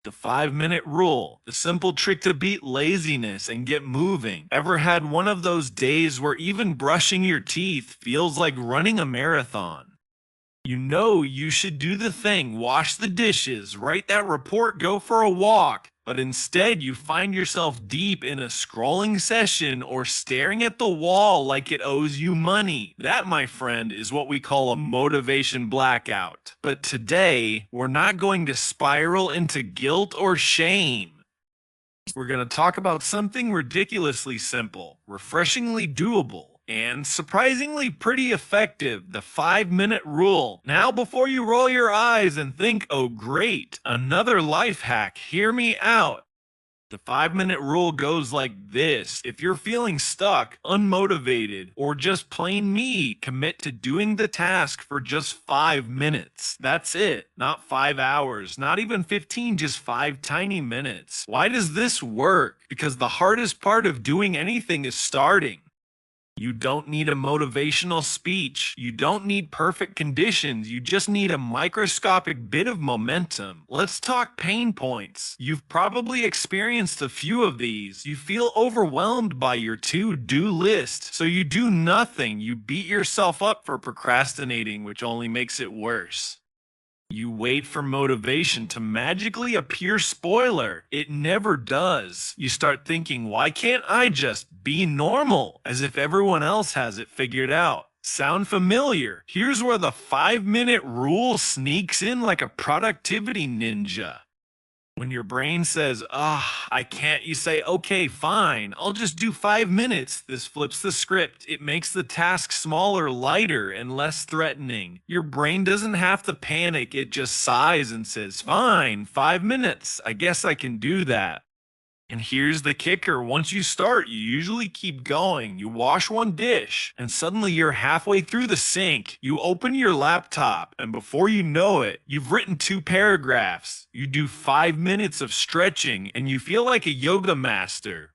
The 5-minute rule, the simple trick to beat laziness and get moving. Ever had one of those days where even brushing your teeth feels like running a marathon? You know you should do the thing, wash the dishes, write that report, go for a walk, but instead you find yourself deep in a scrolling session or staring at the wall like it owes you money. That, my friend, is what we call a motivation blackout. But today, we're not going to spiral into guilt or shame. We're going to talk about something ridiculously simple, refreshingly doable, and surprisingly pretty effective, the 5-minute rule. Now, before you roll your eyes and think, oh great, another life hack, hear me out. The 5-minute rule goes like this. If you're feeling stuck, unmotivated, or just plain me, commit to doing the task for just 5 minutes. That's it. Not 5 hours, not even 15, just 5 tiny minutes. Why does this work? Because the hardest part of doing anything is starting. You don't need a motivational speech. You don't need perfect conditions. You just need a microscopic bit of momentum. Let's talk pain points. You've probably experienced a few of these. You feel overwhelmed by your to-do list, so you do nothing. You beat yourself up for procrastinating, which only makes it worse. You wait for motivation to magically appear. Spoiler, it never does. You start thinking, why can't I just be normal? As if everyone else has it figured out. Sound familiar? Here's where the 5-minute rule sneaks in like a productivity ninja. When your brain says, I can't, you say, okay, fine, I'll just do 5 minutes. This flips the script. It makes the task smaller, lighter, and less threatening. Your brain doesn't have to panic. It just sighs and says, fine, 5 minutes. I guess I can do that. And here's the kicker. Once you start, you usually keep going. You wash one dish, and suddenly you're halfway through the sink. You open your laptop, and before you know it, you've written 2 paragraphs. You do 5 minutes of stretching, and you feel like a yoga master.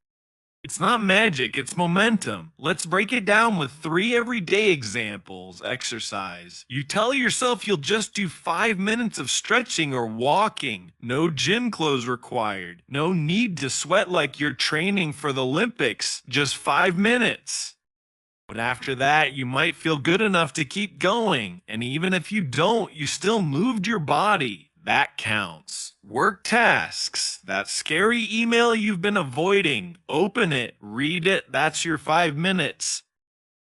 It's not magic, it's momentum. Let's break it down with 3 everyday examples. Exercise. You tell yourself you'll just do 5 minutes of stretching or walking. No gym clothes required. No need to sweat like you're training for the Olympics. Just 5 minutes. But after that, you might feel good enough to keep going. And even if you don't, you still moved your body. That counts. Work tasks. That scary email you've been avoiding. Open it, read it, that's your 5 minutes.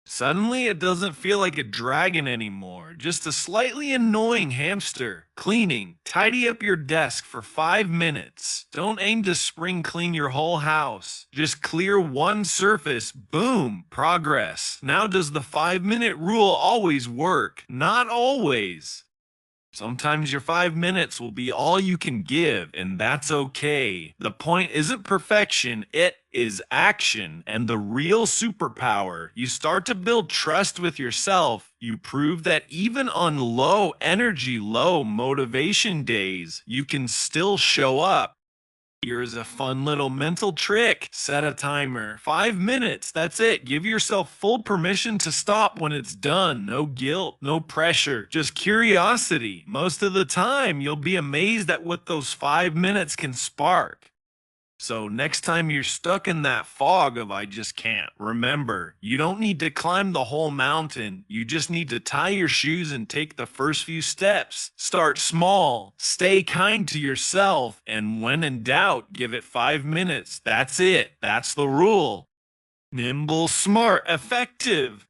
Suddenly it doesn't feel like a dragon anymore, just a slightly annoying hamster. Cleaning. Tidy up your desk for 5 minutes. Don't aim to spring clean your whole house. Just clear one surface. Boom. Progress. Now, does the 5-minute rule always work? Not always. Sometimes your 5 minutes will be all you can give, and that's okay. The point isn't perfection, it is action. And the real superpower, you start to build trust with yourself. You prove that even on low energy, low motivation days, you can still show up. Here's a fun little mental trick. Set a timer. 5 minutes. That's it. Give yourself full permission to stop when it's done. No guilt, no pressure, just curiosity. Most of the time, you'll be amazed at what those 5 minutes can spark. So next time you're stuck in that fog of I just can't, remember, you don't need to climb the whole mountain. You just need to tie your shoes and take the first few steps. Start small, stay kind to yourself, and when in doubt, give it 5 minutes. That's it. That's the rule. Nimble, smart, effective.